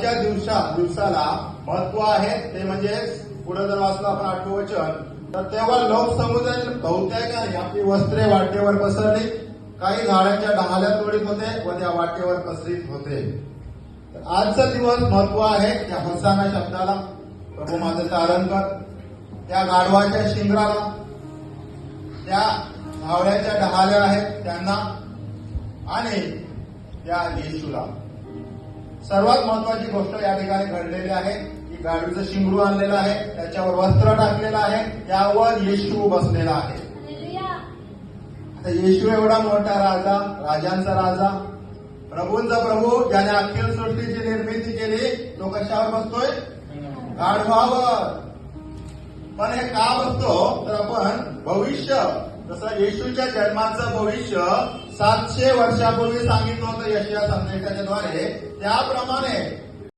दिवसाला महत्व आहे ते म्हणजे पुढे जर वाचलं आपण 8वं वचन, तर तेव्हा लोकसमुदायातील बहुतेक आपली वस्त्रे वाटेवर पसरली, काही झाडांच्या डहाल्या तोडीत होते व त्या वाटेवर पसरीत होते. आजचा दिवस महत्व आहे त्या होसाना शब्दाला, प्रभू माझं तारण कर, त्या गाढवाच्या शिंगराला, त्या धावड्याच्या डहाल्या आहेत त्यांना आणि त्या येशूला. सर्वात महत्वाची गोष्ट या ठिकाणी घडलेली आहे की गाढवीचं शिंगरू आणलेलं आहे, त्याच्यावर वस्त्र टाकलेलं आहे, त्यावर येशू बसलेला आहे. आता येशू एवढा मोठा राजा, राजांचा राजा, प्रभूंचा प्रभू, ज्याने अखिल सृष्टीची निर्मिती केली, तो कशावर बसतोय? गाढवावर. पण हे का बसतो? तर आपण भविष्य, जसं येशूच्या जन्माचं भविष्य 700 वर्षापूर्वी सांगितलं होतं यशाया संदेशाच्या द्वारे, त्याप्रमाणे